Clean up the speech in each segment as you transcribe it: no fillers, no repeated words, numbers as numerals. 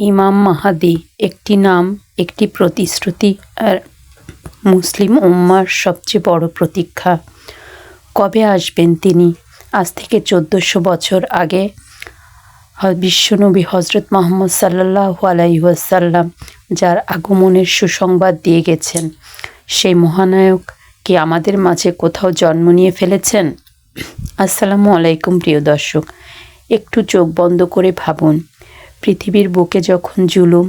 ইমাম মাহদী একটি নাম, একটি প্রতিশ্রুতি আর মুসলিম উম্মার সবচেয়ে বড় প্রতীক্ষা। কবে আসবেন তিনি? আজ থেকে ১৪০০ বছর আগে বিশ্বনবী হজরত মুহাম্মদ সাল্লাল্লাহু আলাইহি ওয়াসাল্লাম যার আগমনের সুসংবাদ দিয়ে গেছেন, সেই মহানায়ক কি আমাদের মাঝে কোথাও জন্ম নিয়ে ফেলেছেন? আসসালামু আলাইকুম প্রিয় দর্শক, একটু চোখ বন্ধ করে ভাবুন, পৃথিবীর বুকে যখন জুলুম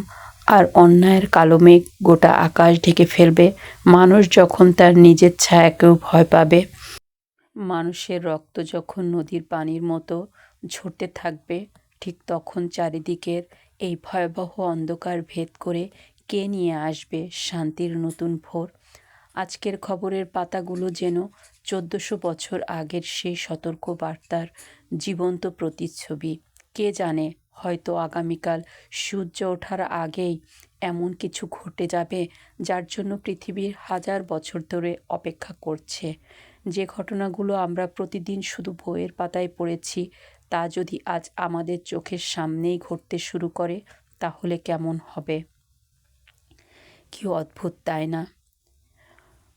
আর অন্যায়ের কালো মেঘ গোটা আকাশ ঢেকে ফেলবে, মানুষ যখন তার নিজের ছায়াকেও ভয় পাবে, মানুষের রক্ত যখন নদীর পানির মতো ঝরতে থাকবে, ঠিক তখন চারিদিকের এই ভয়াবহ অন্ধকার ভেদ করে কে নিয়ে আসবে শান্তির নতুন ভোর? আজকের খবরের পাতাগুলো যেন ১৪০০ বছর আগের সেই সতর্ক বার্তার জীবন্ত প্রতিচ্ছবি। কে জানে, হয়তো আগামীকাল সূর্য ওঠার আগেই এমন কিছু ঘটে যাবে যার জন্য পৃথিবীর হাজার বছর ধরে অপেক্ষা করছে। যে ঘটনাগুলো আমরা প্রতিদিন শুধু বইয়ের পাতায় পড়েছি, তা যদি আজ আমাদের চোখের সামনেই ঘটতে শুরু করে, তাহলে কেমন হবে? কি অদ্ভুত, তাই না?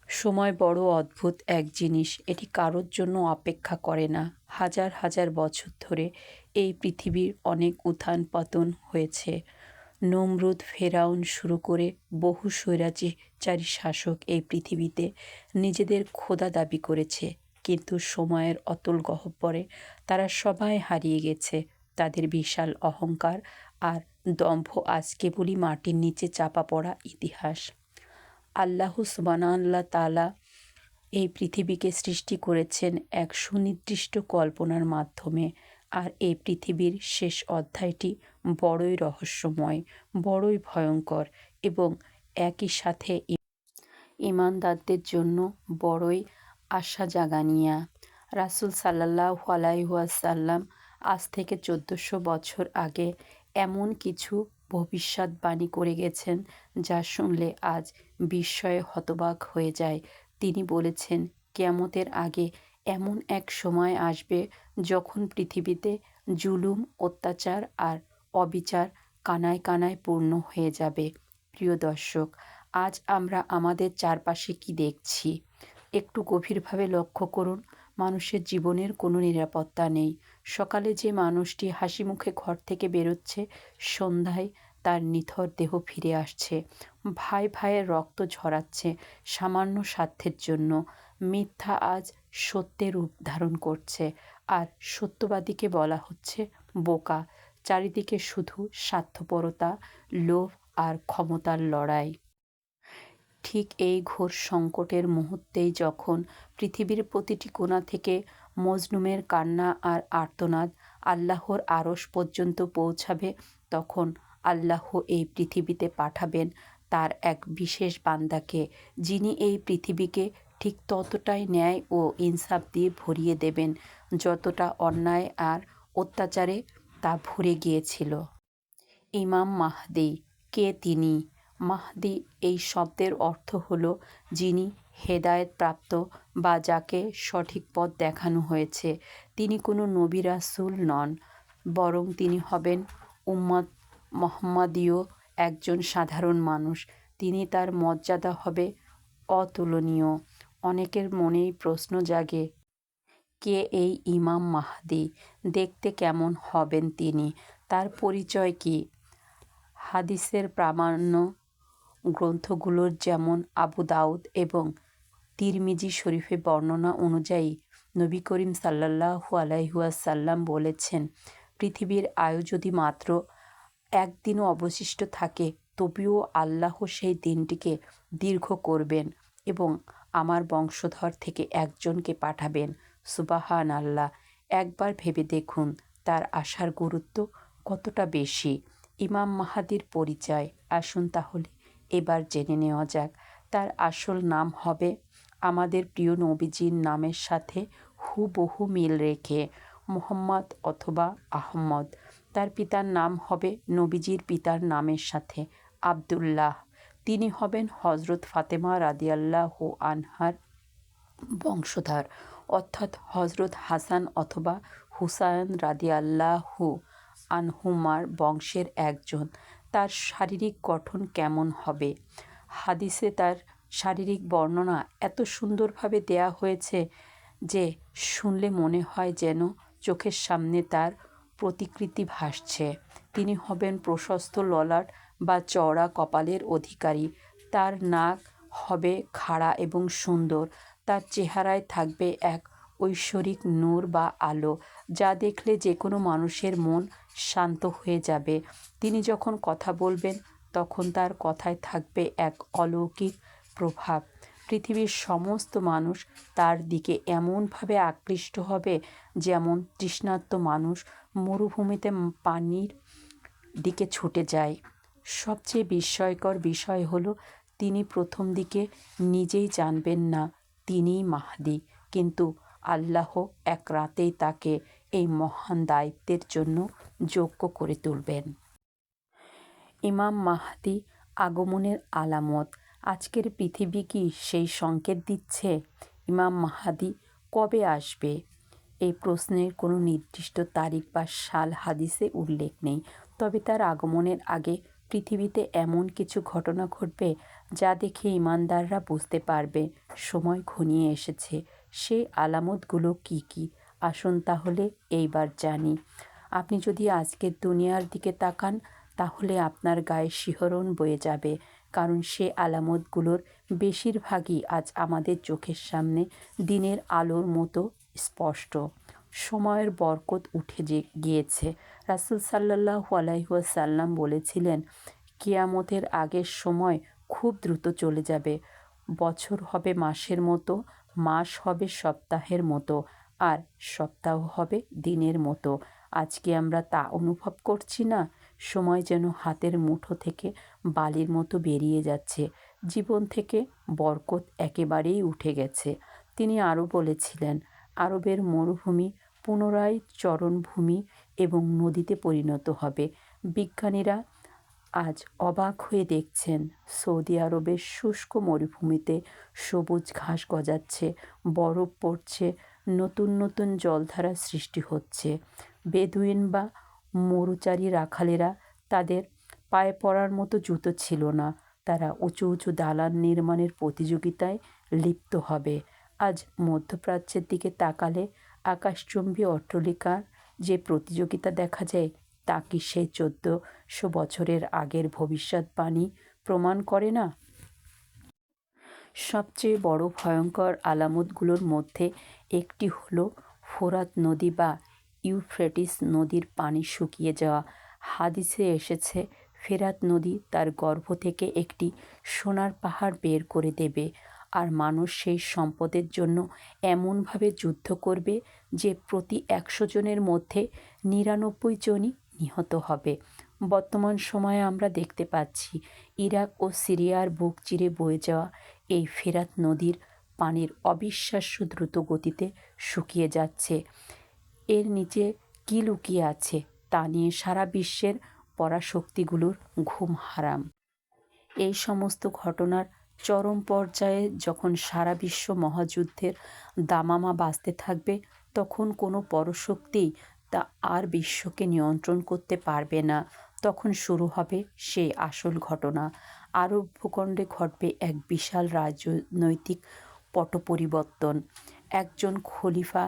সময় বড় অদ্ভুত এক জিনিস, এটি কারোর জন্য অপেক্ষা করে না। হাজার হাজার বছর ধরে এই পৃথিবীর অনেক উত্থান পতন হয়েছে। নমরুদ, ফেরাউন শুরু করে বহু স্বৈরাচারী শাসক এই পৃথিবীতে নিজেদের খোদা দাবি করেছে, কিন্তু সময়ের অতল গহ্বরে তারা সবাই হারিয়ে গেছে। তাদের বিশাল অহংকার আর দম্ভ আজ কেবলই মাটির নিচে চাপা পড়া ইতিহাস। আল্লাহ সুবহানাহু তাআলা এই পৃথিবীকে সৃষ্টি করেছেন এক সুনির্দিষ্ট কল্পনার মাধ্যমে, আর এই পৃথিবীর শেষ অধ্যায়টি বড়ই রহস্যময়, বড়ই ভয়ঙ্কর এবং একই সাথে ঈমানদারদের জন্য বড়ই আশা জাগানিয়া। রাসূল সাল্লাল্লাহু আলাইহি ওয়াসাল্লাম আজ থেকে ১৪০০ বছর আগে এমন কিছু ভবিষ্যদ্বাণী করে গেছেন যা শুনলে আজ বিস্ময়ে হতবাক হয়ে যায়। তিনি বলেছেন, কিয়ামতের আগে এমন এক সময় আসবে যখন পৃথিবীতে জুলুম, অত্যাচার আর অবিচার কানায় কানায় পূর্ণ হয়ে যাবে। প্রিয় দর্শক, আজ আমরা আমাদের চারপাশে কি দেখছি? একটু গভীরভাবে লক্ষ্য করুন। মানুষের জীবনের কোনো নিরাপত্তা নেই। সকালে যে মানুষটি হাসিমুখে ঘর থেকে বেরোচ্ছে, সন্ধ্যায় তার নিথর দেহ ফিরে আসছে। ভাই ভাইয়ের রক্ত ঝরাচ্ছে সামান্য স্বার্থের জন্য। মিথ্যা আজ সত্যের রূপ ধারণ করছে, আর সত্যবাদীকে বলা হচ্ছে বোকা। চারিদিকে শুধু স্বার্থপরতা, লোভ আর ক্ষমতার লড়াই। ঠিক এই ঘোর সংকটের মুহূর্তেই যখন পৃথিবীর প্রতিটি কোণা থেকে মজলুমের কান্না আর আর্তনাদ আল্লাহর আরশ পর্যন্ত পৌঁছাবে, তখন আল্লাহ এই পৃথিবীতে পাঠাবেন তার এক বিশেষ বান্দাকে, যিনি এই পৃথিবীকে ঠিক ততটাই ন্যায় ও ইনসাফ দিয়ে ভরিয়ে দেবেন যতটা অন্যায় আর অত্যাচারে তা ভরে গিয়েছিল। ইমাম মাহদী। কে তিনি? মাহদী এই শব্দের অর্থ হলো যিনি হেদায়েতপ্রাপ্ত বা যাকে সঠিক পথ দেখানো হয়েছে। তিনি কোনো নবী রাসূল নন, বরং তিনি হবেন উম্মত মুহাম্মাদীয় একজন সাধারণ মানুষ। তার মর্যাদা হবে অতুলনীয়। অনেকের মনেই প্রশ্ন জাগে, কে এই ইমাম মাহদী? দেখতে কেমন হবেন তিনি? তার পরিচয় কী? হাদিসের প্রামাণ্য গ্রন্থগুলোর যেমন আবু দাউদ এবং তিরমিজি শরীফে বর্ণনা অনুযায়ী নবী করিম সাল্লাল্লাহু আলাইহি ওয়াসাল্লাম বলেছেন, পৃথিবীর আয়ু যদি মাত্র একদিনও অবশিষ্ট থাকে, তবুও আল্লাহ সেই দিনটিকে দীর্ঘ করবেন এবং আমার বংশধর থেকে একজনকে পাঠাবেন। সুবহান আল্লাহ! একবার ভেবে দেখুন তার আসার গুরুত্ব কতটা বেশি। ইমাম মাহদীর পরিচয় আসুন তাহলে এবার জেনে নেওয়া যাক। তার আসল নাম হবে আমাদের প্রিয় নবীজির নামের সাথে হুবহু মিল রেখে মুহাম্মদ অথবা আহমদ। তার পিতার নাম হবে নবীজির পিতার নামের সাথে আবদুল্লাহ। তিনি হবেন হজরত ফাতেমা রাদিয়াল্লাহু আনহার বংশধর, অর্থাৎ হজরত হাসান অথবা হুসায়ন রাদিয়াল্লাহু আনহুমার বংশের একজন। তার শারীরিক গঠন কেমন হবে। হাদিসে তার শারীরিক বর্ণনা এত সুন্দরভাবে দেয়া হয়েছে যে শুনলে মনে হয় যেন চোখের সামনে তার প্রতিকৃতি ভাসছে। তিনি হবেন প্রশস্ত ললাট বা চওড়া কপালের অধিকারী। তার নাক হবে খাড়া এবং সুন্দর। তার চেহারায় থাকবে এক ঐশ্বরিক নূর বা আলো, যা দেখলে যে কোনো মানুষের মন শান্ত হয়ে যাবে। তিনি যখন কথা বলবেন তখন তার কথায় থাকবে এক অলৌকিক প্রভাব। পৃথিবীর সমস্ত মানুষ তার দিকে এমনভাবে আকৃষ্ট হবে যেমন তৃষ্ণার্ত মানুষ মরুভূমিতে পানির দিকে ছুটে যায়। সবচেয়ে বিস্ময়কর বিষয় হলো তিনি প্রথম দিকে নিজেই জানবেন না তিনিই মাহদী, কিন্তু আল্লাহ এক রাতেই তাকে এই মহান দায়িত্বের জন্য যোগ্য করে তুলবেন। ইমাম মাহদী আগমনের আলামত। আজকের পৃথিবী কি সেই সংকেত দিচ্ছে? ইমাম মাহদী কবে আসবে? এই প্রশ্নের কোনো নির্দিষ্ট তারিখ বা সাল হাদিসে উল্লেখ নেই, তবে তার আগমনের আগে পৃথিবীতে এমন কিছু ঘটনা ঘটবে যা দেখে ইমানদাররা বুঝতে পারবে সময় ঘনিয়ে এসেছে। সেই আলামতগুলো কি কি? আসুন তাহলে এইবার জানি। আপনি যদি আজকের দুনিয়ার দিকে তাকান তাহলে আপনার গায়ে শিহরণ বয়ে যাবে, কারণ সে আলামতগুলোর বেশিরভাগই আজ আমাদের চোখের সামনে দিনের আলোর মতো স্পষ্ট। সময়ের বরকত উঠে গিয়েছে। রাসূল সাল্লাল্লাহু আলাইহি ওয়াসাল্লাম বলেছিলেন, কিয়ামতের আগের সময় খুব দ্রুত চলে যাবে। বছর হবে মাসের মতো, মাস হবে সপ্তাহের মতো, আর সপ্তাহ হবে দিনের মতো। আজকে আমরা তা অনুভব করছি না? সময় যেন হাতের মুঠো থেকে বালির মতো বেরিয়ে যাচ্ছে। জীবন থেকে বরকত একেবারেই উঠে গেছে। তিনি আরও বলেছিলেন, আরবের মরুভূমি পুনরায় চরণভূমি এবং নদীতে পরিণত হবে। বিজ্ঞানীরা আজ অবাক হয়ে দেখছেন সৌদি আরবের শুষ্ক মরুভূমিতে সবুজ ঘাস গজাচ্ছে, বরফ পড়ছে, নতুন নতুন জলধারা সৃষ্টি হচ্ছে। বেদুইন বা মরুচারী রাখালেরা তাদের পায়ে পড়ার মতো জুতো ছিল না। তারা উঁচু উঁচু দালান নির্মাণের প্রতিযোগিতায় লিপ্ত হবে। আজ মধ্যপ্রাচ্যের দিকে তাকালে আকাশচুম্বী অট্টালিকার যে প্রতিযোগিতা দেখা যায় তা কি সেই 1400 বছরের আগের ভবিষ্যৎবাণী প্রমাণ করে না? সবচেয়ে বড় ভয়ঙ্কর আলামতগুলোর মধ্যে একটি হলো ফোরাত নদী বা ইউফ্রেটিস নদীর পানি শুকিয়ে যাওয়া। হাদিসে এসেছে, ফেরাত নদী তার গর্ভ থেকে একটি সোনার পাহাড় বের করে দেবে, আর মানুষ সেই সম্পদের জন্য এমনভাবে যুদ্ধ করবে যে প্রতি 100 জনের মধ্যে 99 জনই নিহত হবে। বর্তমান সময়ে আমরা দেখতে পাচ্ছি ইরাক ও সিরিয়ার বুক চিরে বয়ে যাওয়া এই ফেরাত নদীর পানির অবিশ্বাস্য দ্রুত গতিতে শুকিয়ে যাচ্ছে। এর নিচে কী লুকিয়ে আছে তা নিয়ে সারা বিশ্বের পরাশক্তিগুলোর ঘুম হারাম। এই সমস্ত ঘটনার চরম পর্যায়ে যখন সারা বিশ্ব মহাযুদ্ধের দামামা বাজতে থাকবে, তখন কোনো পরশক্তিই তা আর বিশ্বকে নিয়ন্ত্রণ করতে পারবে না। তখন শুরু হবে সেই আসল ঘটনা। আরব ভূখণ্ডে ঘটবে এক বিশাল রাজনৈতিক পট পরিবর্তন। একজন খলিফা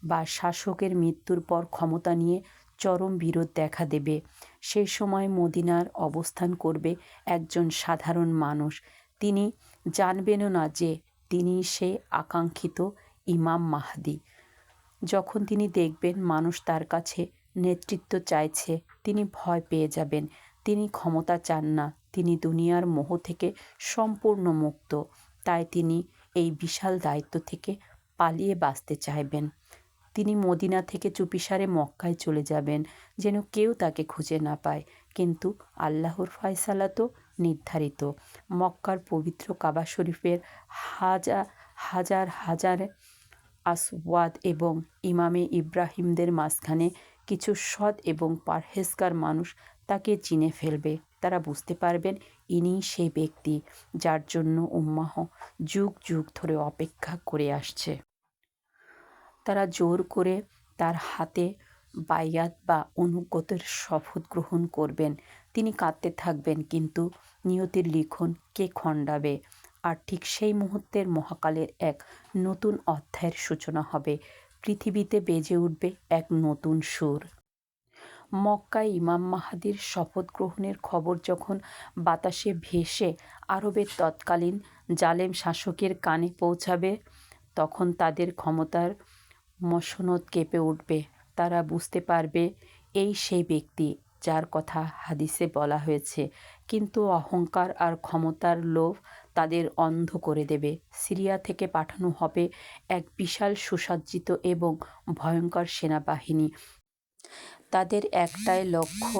বা শাসকের মৃত্যুর পর ক্ষমতা নিয়ে চরম বিরোধ দেখা দেবে। সেই সময় মদিনার অবস্থান করবে একজন সাধারণ মানুষ। তিনি জানবেনও না যে তিনি সেই আকাঙ্ক্ষিত ইমাম মাহদী। যখন তিনি দেখবেন মানুষ তার কাছে নেতৃত্ব চাইছে, তিনি ভয় পেয়ে যাবেন। তিনি ক্ষমতা চান না, তিনি দুনিয়ার মোহ থেকে সম্পূর্ণ মুক্ত। তাই তিনি এই বিশাল দায়িত্ব থেকে পালিয়ে বাঁচতে চাইবেন। তিনি মদিনা থেকে চুপিসারে মক্কায় চলে যাবেন, যেন কেউ তাকে খুঁজে না পায়। কিন্তু আল্লাহর ফয়সালা তো নির্ধারিত। মক্কার পবিত্র কাবা শরীফের হাজার হাজার হাজার আসওয়াদ এবং ইমামে ইব্রাহিমদের মাঝখানে কিছু সৎ এবং পারহেজগার মানুষ তাকে চিনে ফেলবে। তারা বুঝতে পারবেন ইনিই সেই ব্যক্তি যার জন্য উম্মাহ যুগ যুগ ধরে অপেক্ষা করে আসছে। তারা জোর করে তার হাতে বায়াত বা অনুগতের শপথ গ্রহণ করবেন। তিনি কাঁদতে থাকবেন, কিন্তু নিয়তির লিখন কে খণ্ডাবে? আর ঠিক সেই মুহূর্তের মহাকালের এক নতুন অধ্যায়ের সূচনা হবে। পৃথিবীতে বেজে উঠবে এক নতুন সুর। মক্কায় ইমাম মাহাদির শপথ গ্রহণের খবর যখন বাতাসে ভেসে আরবের তৎকালীন জালেম শাসকের কানে পৌঁছাবে, তখন তাদের ক্ষমতার মসনদ কেঁপে উঠবে। তারা বুঝতে পারবে এই সেই ব্যক্তি যার কথা হাদিসে বলা হয়েছে। কিন্তু অহংকার আর ক্ষমতার লোভ তাদের অন্ধ করে দেবে। সিরিয়া থেকে পাঠানো হবে এক বিশাল সুসজ্জিত এবং ভয়ঙ্কর সেনাবাহিনী। তাদের একটাই লক্ষ্য,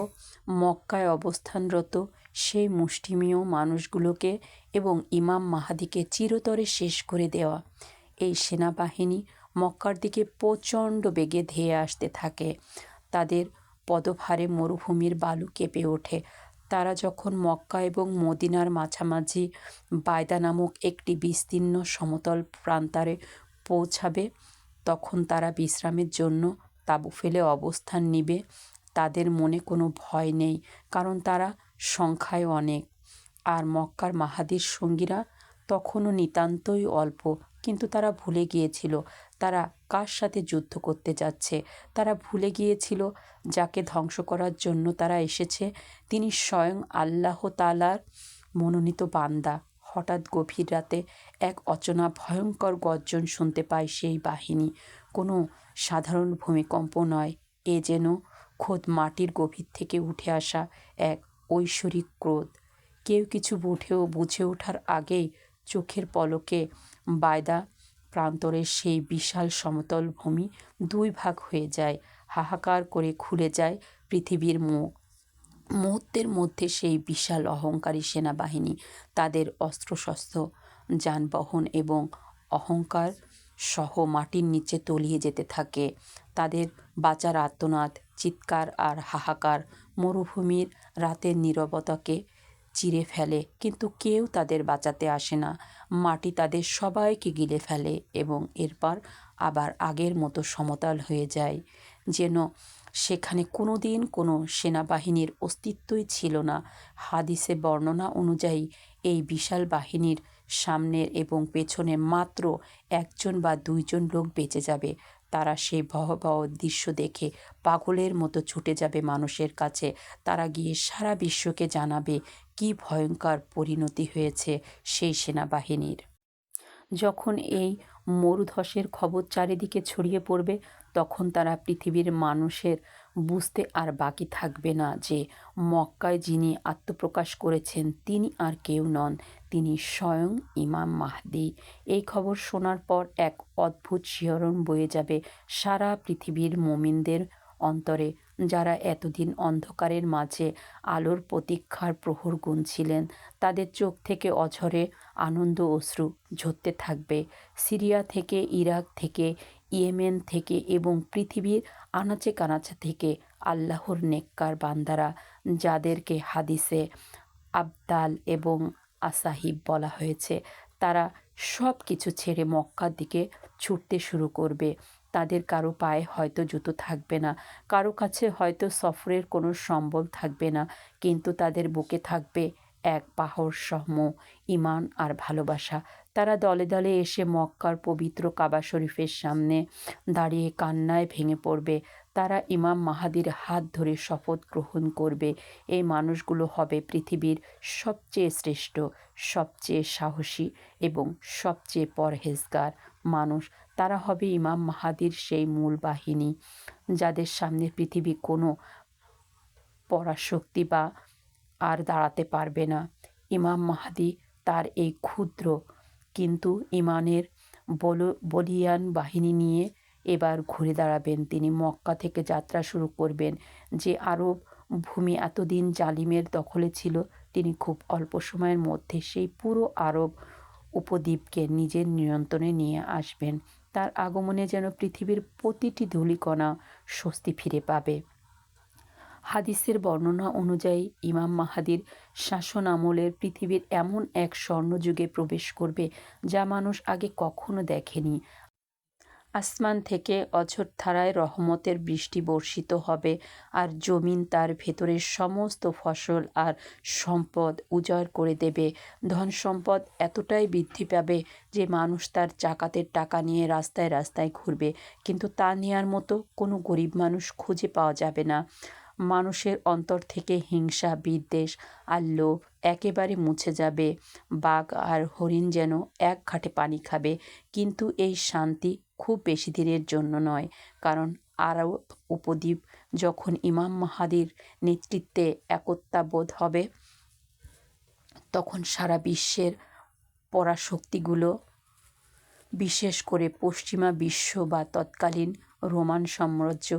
মক্কায় অবস্থানরত সেই মুষ্টিমেয় মানুষগুলোকে এবং ইমাম মাহাদিকে চিরতরে শেষ করে দেওয়া। এই সেনাবাহিনী মক্কার দিকে প্রচণ্ড বেগে ধেয়ে আসতে থাকে। তাদের পদভারে মরুভূমির বালু কেঁপে ওঠে। তারা যখন মক্কা এবং মদিনার মাঝামাঝি বায়দা নামক একটি বিস্তীর্ণ সমতল প্রান্তরে পৌঁছাবে, তখন তারা বিশ্রামের জন্য তাঁবু ফেলে অবস্থান নিবে। তাদের মনে কোনো ভয় নেই, কারণ তারা সংখ্যায় অনেক। আর মক্কার মাহাদির সঙ্গীরা তখনও নিতান্তই অল্প। কিন্তু তারা ভুলে গিয়েছিল তারা কার সাথে যুদ্ধ করতে যাচ্ছে। তারা ভুলে গিয়েছিল যাকে ধ্বংস করার জন্য তারা এসেছে তিনি স্বয়ং আল্লাহ তাআলার মনোনীত বান্দা। হঠাৎ গভীর রাতে এক অচেনা ভয়ঙ্কর গর্জন শুনতে পায় সেই বাহিনী। কোনো সাধারণ ভূমিকম্প নয়, এ যেন খোদ মাটির গভীর থেকে উঠে আসা এক ঐশ্বরিক ক্রোধ। কেউ কিছু বুঝে ওঠার আগেই চোখের পলকে বায়দা প্রান্তরের সেই বিশাল সমতল ভূমি দুই ভাগ হয়ে যায়। হাহাকার করে খুলে যায় পৃথিবীর মুখ। মুহূর্তের মধ্যে সেই বিশাল অহংকারী সেনাবাহিনী তাদের অস্ত্রশস্ত্র, যানবাহন এবং অহংকার সহ মাটির নিচে তলিয়ে যেতে থাকে। তাদের বাঁচার আর্তনাদ, চিৎকার আর হাহাকার মরুভূমির রাতের নীরবতাকে চিরে ফেলে, কিন্তু কেউ তাদের বাঁচাতে আসে না। মাটি তাদের সবাইকে গিলে ফেলে এবং এরপর আবার আগের মতো সমতল হয়ে যায়, যেন সেখানে কোনো দিন কোনো সেনাবাহিনীর অস্তিত্বই ছিল না। হাদিসে বর্ণনা অনুযায়ী এই বিশাল বাহিনীর সামনের এবং পেছনে মাত্র একজন বা দুইজন লোক বেঁচে যাবে। তারা সেই ভয়াবহ দৃশ্য দেখে পাগলের মতো ছুটে যাবে মানুষের কাছে। তারা গিয়ে সারা বিশ্বকে জানাবে কী ভয়ঙ্কর পরিণতি হয়েছে সেই সেনাবাহিনীর। যখন এই মরুধসের খবর চারিদিকে ছড়িয়ে পড়বে, তখন তারা পৃথিবীর মানুষের বুঝতে আর বাকি থাকবে না যে মক্কায় যিনি আত্মপ্রকাশ করেছেন তিনি আর কেউ নন, তিনি স্বয়ং ইমাম মাহদী। এই খবর শোনার পর এক অদ্ভুত শিহরণ বয়ে যাবে সারা পৃথিবীর মুমিনদের অন্তরে, যারা এতদিন অন্ধকারের মাঝে আলোর প্রতীক্ষার প্রহর গুনছিলেন। তাদের চোখ থেকে অঝরে আনন্দ অশ্রু ঝরতে থাকবে। সিরিয়া থেকে, ইরাক থেকে, ইয়েমেন থেকে এবং পৃথিবীর আনাচে কানাচে থেকে আল্লাহর নেককার বান্দারা, যাদেরকে হাদিসে আবদাল এবং আসাহিব বলা হয়েছে, তারা সব কিছু ছেড়ে মক্কার দিকে ছুটতে শুরু করবে। তাদের কারো পায়ে হয়তো জুতো থাকবে না, কারো কাছে হয়তো সফরের কোনো সম্বল থাকবে না, কিন্তু তাদের বুকে থাকবে এক পাহাড় সম ঈমান আর ভালোবাসা। তারা দলে দলে এসে মক্কার পবিত্র কাবা শরীফের সামনে দাঁড়িয়ে কান্নায় ভেঙে পড়বে। তারা ইমাম মাহাদির হাত ধরে শপথ গ্রহণ করবে। এই মানুষগুলো হবে পৃথিবীর সবচেয়ে শ্রেষ্ঠ, সবচেয়ে সাহসী এবং সবচেয়ে পরহেজগার মানুষ। তারা হবে ইমাম মাহাদির সেই মূল বাহিনী, যাদের সামনে পৃথিবী কোনো পরাশক্তি বা আর দাঁড়াতে পারবে না। ইমাম মাহাদি তার এই ক্ষুদ্র কিন্তু ইমানের বলিয়ান বাহিনী নিয়ে এবার ঘুরে দাঁড়াবেন। তিনি মক্কা থেকে যাত্রা শুরু করবেন। যে আরব ভূমি এতদিন জালিমের দখলে ছিল, তিনি খুব অল্প সময়ের মধ্যে সেই পুরো আরব উপদ্বীপকে নিজের নিয়ন্ত্রণে নিয়ে আসবেন। তার আগমনে যেন পৃথিবীর প্রতিটি ধূলিকণা স্বস্তি ফিরে পাবে। হাদিসের বর্ণনা অনুযায়ী ইমাম মাহাদির শাসন আমলের পৃথিবীর এমন এক স্বর্ণযুগে প্রবেশ করবে যা মানুষ আগে কখনো দেখেনি। আসমান থেকে অঝোর ধারায় রহমতের বৃষ্টি বর্ষিত হবে, আর জমিন তার ভেতরের সমস্ত ফসল আর সম্পদ উজাড় করে দেবে। ধন সম্পদ এতটাই বৃদ্ধি পাবে যে মানুষ তার জাকাতের টাকা নিয়ে রাস্তায় রাস্তায় ঘুরবে, কিন্তু তা নেওয়ার মতো কোনো গরিব মানুষ খুঁজে পাওয়া যাবে না। মানুষের অন্তর থেকে হিংসা, বিদ্বেষ আর লোভ একেবারে মুছে যাবে। বাঘ আর হরিণ যেন এক ঘাটে পানি খাবে। কিন্তু এই শান্তি খুব বেশি দিনের জন্য নয়, কারণ আরব উপদ্বীপ যখন ইমাম মাহাদির নেতৃত্বে একতাবোধ হবে, তখন সারা বিশ্বের পরাশক্তিগুলো, বিশেষ করে পশ্চিমা বিশ্ব বা তৎকালীন রোমান সাম্রাজ্য,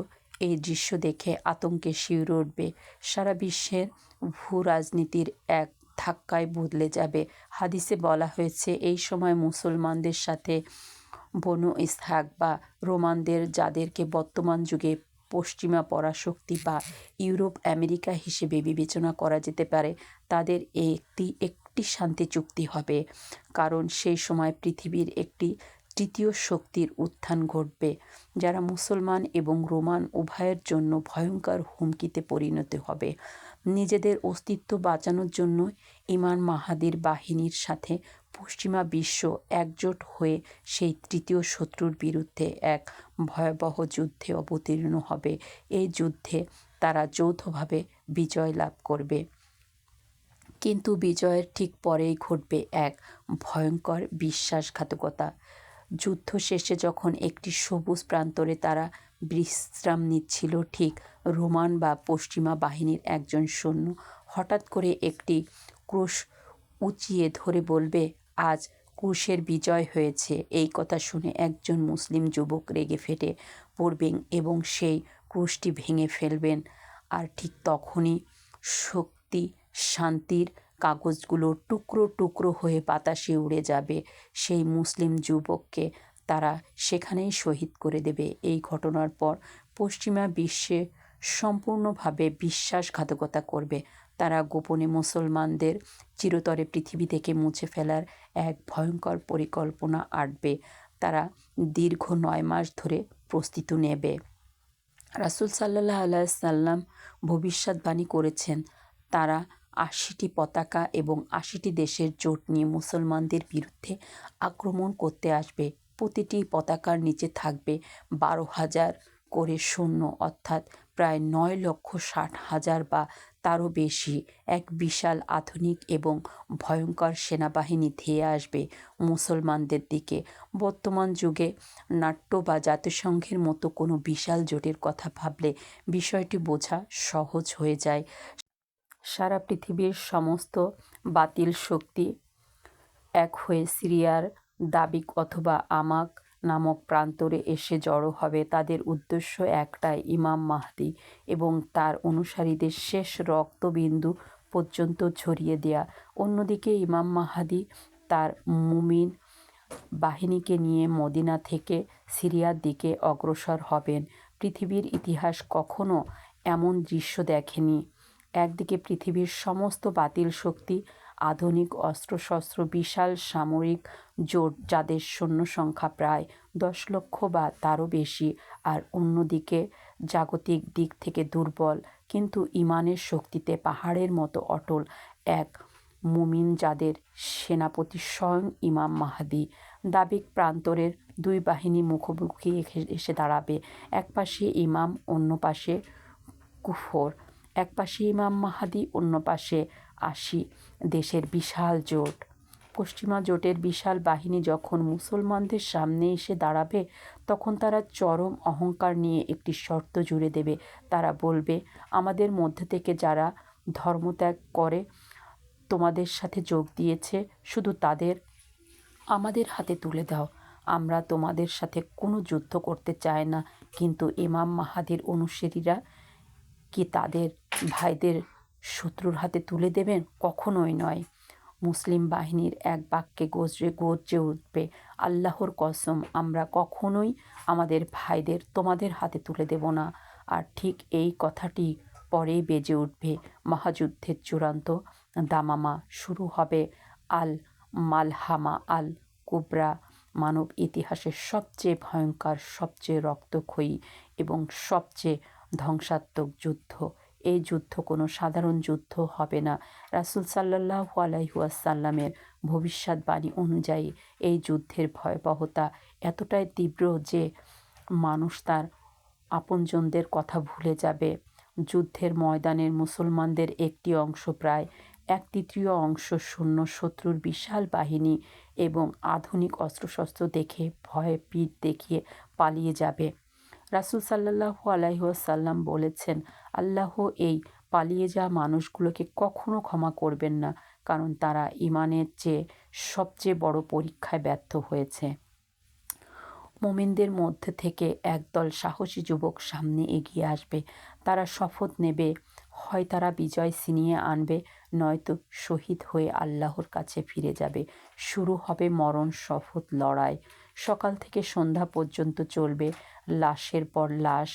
এই দৃশ্য দেখে আতঙ্কে শিউরে উঠবে। সারা বিশ্বের ভূ রাজনীতির এক ধাক্কায় বদলে যাবে। হাদিসে বলা হয়েছে, এই সময় মুসলমানদের সাথে বনু ইসহাক বা রোমানদের, যাদেরকে বর্তমান যুগে পশ্চিমা পরাশক্তি বা ইউরোপ আমেরিকা হিসেবে বিবেচনা করা যেতে পারে, তাদের একটি শান্তি চুক্তি হবে। কারণ সেই সময় পৃথিবীর একটি তৃতীয় শক্তির উত্থান ঘটবে, যারা মুসলমান এবং রোমান উভয়ের জন্য ভয়ঙ্কর হুমকিতে পরিণত হবে। নিজেদের অস্তিত্ব বাঁচানোর জন্য ইমাম মাহাদির বাহিনীর সাথে পশ্চিমা বিশ্ব একজোট হয়ে সেই তৃতীয় শত্রুর বিরুদ্ধে এক ভয়াবহ যুদ্ধে অবতীর্ণ হবে। এই যুদ্ধে তারা যৌথভাবে বিজয় লাভ করবে। কিন্তু বিজয়ের ঠিক পরেই ঘটবে এক ভয়ঙ্কর বিশ্বাসঘাতকতা। যুদ্ধ শেষে যখন একটি সবুজ প্রান্তরে তারা বিশ্রাম নিচ্ছিল, ঠিক রোমান বা পশ্চিমা বাহিনীর একজন সৈন্য হঠাৎ করে একটি ক্রুশ উঁচিয়ে ধরে বলবে, আজ ক্রুশের বিজয় হয়েছে। এই কথা শুনে একজন মুসলিম যুবক রেগে ফেটে পড়বেন এবং সেই ক্রুশটি ভেঙে ফেলবেন। আর ঠিক তখনই শান্তির কাগজগুলো টুকরো টুকরো হয়ে বাতাসে উড়ে যাবে। সেই মুসলিম যুবককে তারা সেখানেই শহীদ করে দেবে। এই ঘটনার পর পশ্চিমা বিশ্বে সম্পূর্ণভাবে বিশ্বাসঘাতকতা করবে। তারা গোপনে মুসলমানদের চিরতরে পৃথিবী থেকে মুছে ফেলার এক ভয়ঙ্কর পরিকল্পনা আঁটবে। তারা দীর্ঘ 9 মাস ধরে প্রস্তুতি নেবে। রাসূল সাল্লাল্লাহু আলাইহি সাল্লাম ভবিষ্যদ্বাণী করেছেন, তারা 80টি পতাকা এবং 80টি দেশের জোট নিয়ে মুসলমানদের বিরুদ্ধে আক্রমণ করতে আসবে। প্রতিটি পতাকার নিচে থাকবে 12,000 করে সৈন্য, অর্থাৎ প্রায় 9,60,000 বা তারও বেশি। এক বিশাল আধুনিক এবং ভয়ঙ্কর সেনাবাহিনী ধেয়ে আসবে মুসলমানদের দিকে। বর্তমান যুগে নাটো বা জাতিসংঘের মতো কোনো বিশাল জোটের কথা ভাবলে বিষয়টি বোঝা সহজ হয়ে যায়। সারা পৃথিবীর সমস্ত বাতিল শক্তি এক হয়ে সিরিয়ার দাবিক অথবা আমাক নামক প্রান্তরে এসে জড়ো হবে। তাদের উদ্দেশ্য একটাই, ইমাম মাহদি এবং তার অনুসারীদের শেষ রক্তবিন্দু পর্যন্ত ছড়িয়ে দেয়া। অন্যদিকে ইমাম মাহদি তার মুমিন বাহিনীকে নিয়ে মদিনা থেকে সিরিয়ার দিকে অগ্রসর হবেন। পৃথিবীর ইতিহাস কখনো এমন দৃশ্য দেখেনি। একদিকে পৃথিবীর সমস্ত বাতিল শক্তি, আধুনিক অস্ত্রশস্ত্র, বিশাল সামরিক জোট যাদের সৈন্য সংখ্যা প্রায় 10 লক্ষ বা তারও বেশি, আর অন্যদিকে জাগতিক দিক থেকে দুর্বল কিন্তু ইমানের শক্তিতে পাহাড়ের মতো অটল এক মুমিন, যাদের সেনাপতি স্বয়ং ইমাম মাহদি। দাবিক প্রান্তরের দুই বাহিনী মুখোমুখি এসে দাঁড়াবে। এক পাশে ইমাম, অন্য পাশে কুফর। এক পাশে ইমাম মাহদি, অন্য পাশে 80 দেশের বিশাল জোট। পশ্চিমা জোটের বিশাল বাহিনী যখন মুসলমানদের সামনে এসে দাঁড়াবে, তখন তারা চরম অহংকার নিয়ে একটি শর্ত জুড়ে দেবে। তারা বলবে, আমাদের মধ্যে থেকে যারা ধর্মত্যাগ করে তোমাদের সাথে যোগ দিয়েছে, শুধু তাদের আমাদের হাতে তুলে দাও। আমরা তোমাদের সাথে কোনো যুদ্ধ করতে চাই না। কিন্তু ইমাম মাহাদির অনুসারীরা কি তাদের ভাইদের শত্রুর হাতে তুলে দেবেন? কখনোই নয়। মুসলিম বাহিনীর এক বাক্যে গর্জে উঠবে, আল্লাহর কসম, আমরা কখনোই আমাদের ভাইদের তোমাদের হাতে তুলে দেব না। আর ঠিক এই কথাটি পরেই বেজে উঠবে মহাযুদ্ধের চূড়ান্ত দামামা। শুরু হবে আল মালহামা আল কুবরা, মানব ইতিহাসের সবচেয়ে ভয়ঙ্কর, সবচেয়ে রক্তক্ষয়ী এবং সবচেয়ে ধ্বংসাত্মক যুদ্ধ। এই যুদ্ধ কোনো সাধারণ যুদ্ধ হবে না। রাসূল সাল্লাল্লাহু আলাইহি ওয়াসাল্লামের ভবিষ্যদ্বাণী অনুযায়ী এই যুদ্ধের ভয়াবহতা এতটাই তীব্র যে মানুষ তার আপনজনদের কথা ভুলে যাবে। যুদ্ধের ময়দানের মুসলমানদের একটি অংশ, প্রায় 1/3 অংশ সৈন্য শত্রুর বিশাল বাহিনী এবং আধুনিক অস্ত্রশস্ত্র দেখে ভয়ে পিঠ দেখিয়ে পালিয়ে যাবে। রাসূল সাল্লাল্লাহু আলাইহি ওয়াসাল্লাম বলেছেন, আল্লাহ এই পালিয়ে যাওয়া মানুষগুলোকে কখনো ক্ষমা করবেন না, কারণ তারা ঈমানের চেয়ে সবচেয়ে বড় পরীক্ষায় ব্যর্থ হয়েছে। মুমিনদের মধ্যে থেকে একদল সাহসী যুবক সামনে এগিয়ে আসবে। তারা শপথ নেবে, হয় তারা বিজয় ছিনিয়ে আনবে, নয়তো শহীদ হয়ে আল্লাহর কাছে ফিরে যাবে। শুরু হবে মরণ শপথ লড়াই। সকাল থেকে সন্ধ্যা পর্যন্ত চলবে লাশের পর লাশ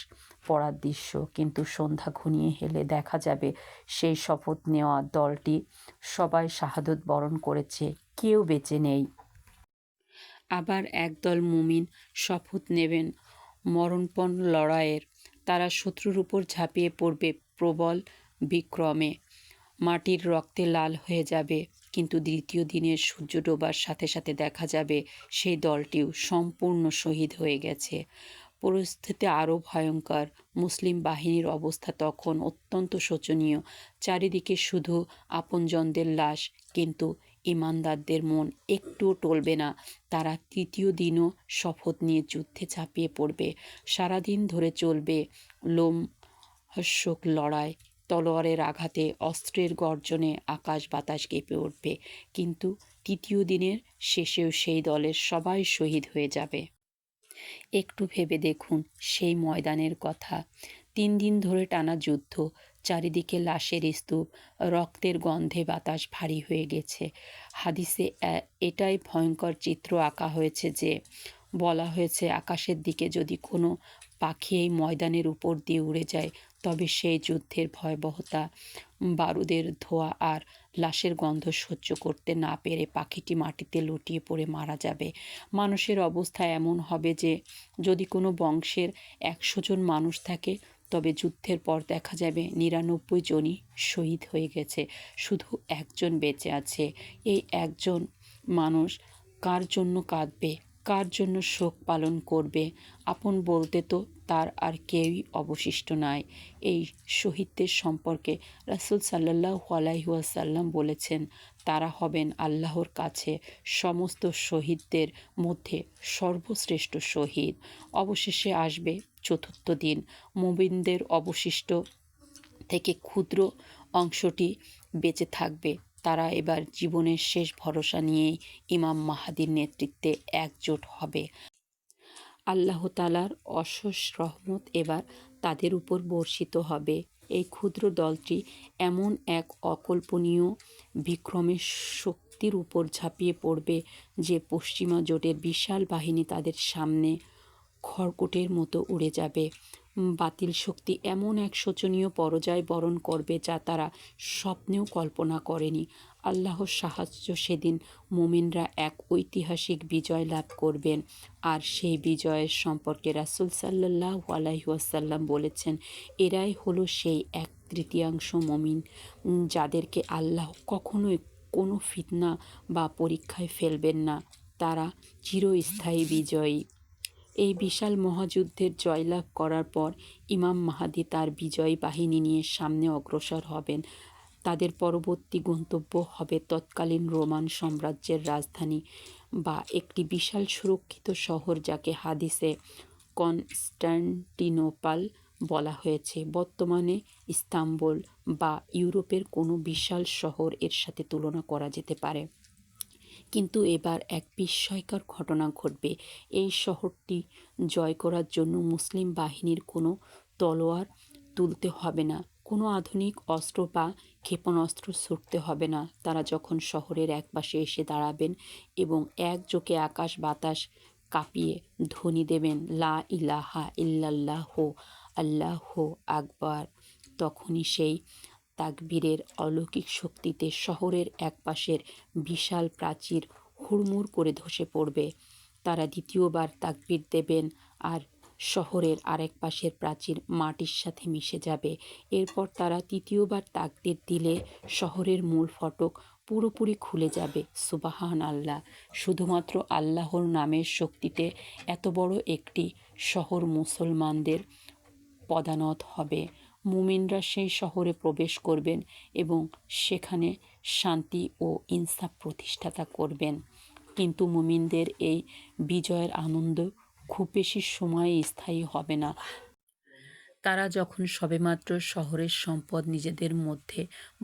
পড়ার দৃশ্য, কিন্তু সন্ধ্যা ঘনিয়ে এলে দেখা যাবে সেই শপথ নেওয়া দলটি সবাই শাহাদত বরণ করেছে, কেউ বেঁচে নেই। আবার একদল মুমিন শপথ নেবেন মরণপণ লড়াইয়ের। তারা শত্রুর উপর ঝাঁপিয়ে পড়বে প্রবল বিক্রমে, মাটির রক্তে লাল হয়ে যাবে। কিন্তু দ্বিতীয় দিনের সূর্য ডোবার সাথে সাথে দেখা যাবে সেই দলটিও সম্পূর্ণ শহীদ হয়ে গেছে। পরিস্থিতি আরও ভয়ঙ্কর। মুসলিম বাহিনীর অবস্থা তখন অত্যন্ত শোচনীয়। চারিদিকে শুধু আপনজনদের লাশ, কিন্তু ঈমানদারদের মন একটুও টলবে না। তারা তৃতীয় দিনও শপথ নিয়ে যুদ্ধে ঝাঁপিয়ে পড়বে। সারাদিন ধরে চলবে লোমহর্ষক লড়াই। তলোয়ারের আঘাতে, অস্ত্রের গর্জনে আকাশ বাতাস কেঁপে উঠবে। কিন্তু তৃতীয় দিনের শেষেও সেই দলের সবাই শহীদ হয়ে যাবে। একটু ভেবে দেখুন সেই ময়দানের কথা। 3 দিন ধরে টানা যুদ্ধ, চারিদিকে লাশের স্তূপ, রক্তের গন্ধে বাতাস ভারী হয়ে গেছে। হাদিসে এটাই ভয়ঙ্কর চিত্র আঁকা হয়েছে যে বলা হয়েছে, আকাশের দিকে যদি কোনো পাখি এই ময়দানের উপর দিয়ে উড়ে যায়, তবে সেই যুদ্ধের ভয়াবহতা, বারুদের ধোঁয়া আর লাশের গন্ধ সহ্য করতে না পেরে পাখিটি মাটিতে লুটিয়ে পড়ে মারা যাবে। মানুষের অবস্থা এমন হবে যে যদি কোনো বংশের 100 জন মানুষ থাকে, তবে যুদ্ধের পর দেখা যাবে 99 জনই শহীদ হয়ে গেছে, শুধু একজন বেঁচে আছে। এই একজন মানুষ কার জন্য কাঁদবে, কার জন্য শোক পালন করবে? আপন বলতে তো তার আর কেউই অবশিষ্ট নাই। এই শহীদদের সম্পর্কে রাসূল সাল্লাল্লাহু আলাইহি ওয়াসাল্লাম বলেছেন, তারা হবেন আল্লাহর কাছে সমস্ত শহীদদের মধ্যে সর্বশ্রেষ্ঠ শহীদ। অবশেষে আসবে চতুর্থ দিন। মুমিনদের অবশিষ্ট থেকে ক্ষুদ্র অংশটি বেঁচে থাকবে। তারা এবার জীবনের শেষ ভরসা নিয়েই ইমাম মাহদীর নেতৃত্বে একজোট হবে। আল্লাহ তাআলার অশেষ রহমত এবার তাদের উপর বর্ষিত হবে। এই ক্ষুদ্র দলটি এমন এক অকল্পনীয় বিক্রমের শক্তির উপর ঝাঁপিয়ে পড়বে যে পশ্চিমা জোটের বিশাল বাহিনী তাদের সামনে খড়কুটের মতো উড়ে যাবে। বাতিল শক্তি এমন এক শোচনীয় পরাজয় বরণ করবে যা তারা স্বপ্নেও কল্পনা করেনি। আল্লাহর সাহায্য সেদিন মুমিনরা এক ঐতিহাসিক বিজয় লাভ করবেন। আর সেই বিজয়ের সম্পর্কে রাসূল সাল্লাল্লাহু আলাইহি ওয়াসাল্লাম বলেছেন, এরাই হলো সেই 1/3 মুমিন যাদেরকে আল্লাহ কখনোই কোনো ফিতনা বা পরীক্ষায় ফেলবেন না। তারা চিরস্থায়ী বিজয়ী। এই বিশাল মহাযুদ্ধের জয়লাভ করার পর ইমাম মাহদী তার বিজয়ী বাহিনী নিয়ে সামনে অগ্রসর হবেন। তাদের পরবর্তী গন্তব্য হবে তৎকালীন রোমান সাম্রাজ্যের রাজধানী বা একটি বিশাল সুরক্ষিত শহর, যাকে হাদিসে কনস্টান্টিনোপল বলা হয়েছে। বর্তমানে ইস্তাম্বুল বা ইউরোপের কোনো বিশাল শহর এর সাথে তুলনা করা যেতে পারে। কিন্তু এবার এক বিস্ময়কর ঘটনা ঘটবে। এই শহরটি জয় করার জন্য মুসলিম বাহিনীর কোনো তলোয়ার তুলতে হবে না, কোনো আধুনিক অস্ত্র বা ক্ষেপণাস্ত্র ছুড়তে হবে না। তারা যখন শহরের একপাশে এসে দাঁড়াবেন এবং একযোগে আকাশ বাতাস কাঁপিয়ে ধ্বনি দেবেন, লা ইলাহা ইল্লাল্লাহু আল্লাহু আকবার, তখনই সেই তাকবীরের অলৌকিক শক্তিতে শহরের একপাশের বিশাল প্রাচীর হুড়মুড় করে ধসে পড়বে। তারা দ্বিতীয়বার তাকবীর দেবেন আর শহরের আরেক পাশের প্রাচীর মাটির সাথে মিশে যাবে। এরপর তারা তৃতীয়বার তাকবীর দিলে শহরের মূল ফটক পুরোপুরি খুলে যাবে। সুবহান আল্লাহ! শুধুমাত্র আল্লাহর নামের শক্তিতে এত বড় একটি শহর মুসলমানদের পদানত হবে। মুমিনরা সেই শহরে প্রবেশ করবেন এবং সেখানে শান্তি ও ইনসাফ প্রতিষ্ঠাতা করবেন। কিন্তু মুমিনদের এই বিজয়ের আনন্দ খুব বেশি সময়ে স্থায়ী হবে না। তারা যখন সবেমাত্র শহরের সম্পদ নিজেদের মধ্যে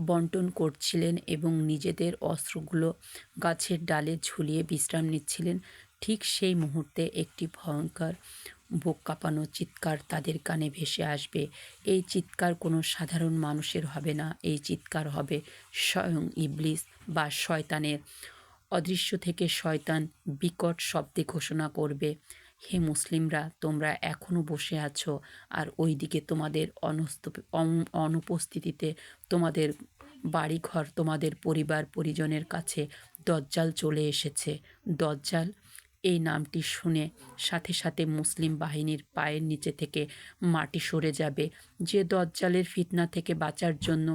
বন্টন করছিলেন এবং নিজেদের অস্ত্রগুলো গাছের ডালে ঝুলিয়ে বিশ্রাম নিচ্ছিলেন, ঠিক সেই মুহূর্তে একটি ভয়ঙ্কর বুক কাঁপানো চিৎকার তাদের কানে ভেসে আসবে। এই চিৎকার কোনো সাধারণ মানুষের হবে না, এই চিৎকার হবে স্বয়ং ইবলিস বা শয়তানের। অদৃশ্য থেকে শয়তান বিকট শব্দে ঘোষণা করবে, হে মুসলিমরা, তোমরা এখনও বসে আছো আর ওইদিকে তোমাদের অনুপস্থিতিতে তোমাদের বাড়িঘর, তোমাদের পরিবার পরিজনের কাছে দজ্জাল চলে এসেছে। দজ্জাল এই নামটি শুনে সাথে সাথে মুসলিম বাহিনীর পায়ের নিচে থেকে মাটি সরে যাবে। যে দজ্জালের ফিতনা থেকে বাঁচার জন্য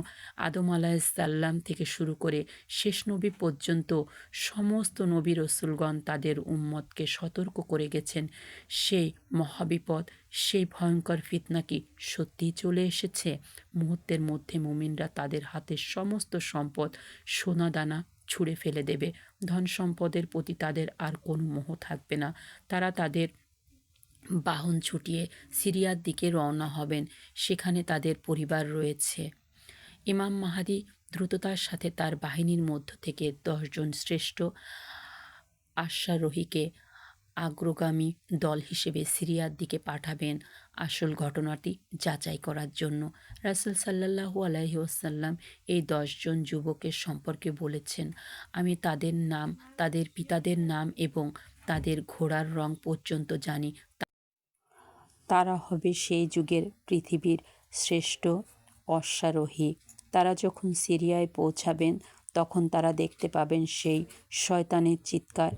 আদম আলাইসাল্লাম থেকে শুরু করে শেষ নবী পর্যন্ত সমস্ত নবী রসুলগণ তাদের উম্মতকে সতর্ক করে গেছেন, সেই মহাবিপদ, সেই ভয়ঙ্কর ফিতনা কি সত্যিই চলে এসেছে? মুহূর্তের মধ্যে মুমিনরা তাদের হাতের সমস্ত সম্পদ সোনাদানা ছুঁড়ে ফেলে দেবে। ধন সম্পদের প্রতি তাদের আর কোনো মোহ থাকবে না। তারা তাদের বাহন ছুটিয়ে সিরিয়ার দিকে রওনা হবেন। সেখানে তাদের পরিবার রয়েছে। ইমাম মাহাদি দ্রুততার সাথে তার বাহিনীর মধ্য থেকে 10 জন শ্রেষ্ঠ অশ্বারোহীকে অগ্রগামী দল হিসেবে সিরিয়ার দিকে পাঠাবেন আসল ঘটনাটি যাচাই করার জন্য। রাসূল সাল্লাল্লাহু আলাইহি ওয়াসাল্লাম এই 10 জন যুবকের সম্পর্কে বলেছেন, আমি তাদের নাম, তাদের পিতাদের নাম এবং তাদের ঘোড়ার রং পর্যন্ত জানি। তারা হবে সেই যুগের পৃথিবীর শ্রেষ্ঠ অশ্বারোহী। তারা যখন সিরিয়ায় পৌঁছাবেন তখন তারা দেখতে পাবেন সেই শয়তানের চিৎকার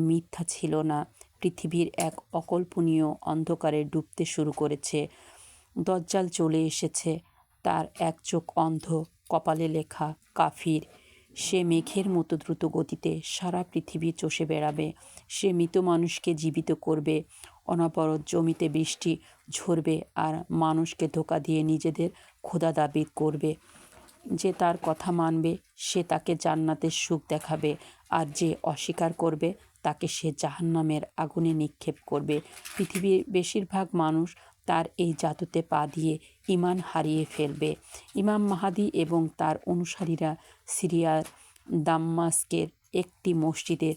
মিথ্যা ছিল না। পৃথিবীর এক অকল্পনীয় অন্ধকারে ডুবতে শুরু করেছে। দজ্জাল চলে এসেছে। তার এক চোখ অন্ধ, কপালে লেখা কাফির। সে মেঘের মতো দ্রুত গতিতে সারা পৃথিবী চষে বেড়াবে। সে মৃত মানুষকে জীবিত করবে, অনবরত জমিতে বৃষ্টি ঝরবে আর মানুষকে ধোঁকা দিয়ে নিজেদের খোদা দাবি করবে। যে তার কথা মানবে সে তাকে জান্নাতের সুখ দেখাবে, আর যে অস্বীকার করবে তাকে সে জাহান্নামের আগুনে নিক্ষেপ করবে। পৃথিবীর বেশিরভাগ মানুষ তার এই জাদুতে পা দিয়ে ঈমান হারিয়ে ফেলবে। ইমাম মাহাদি এবং তার অনুসারীরা সিরিয়ার দাম্মাস্কের একটি মসজিদের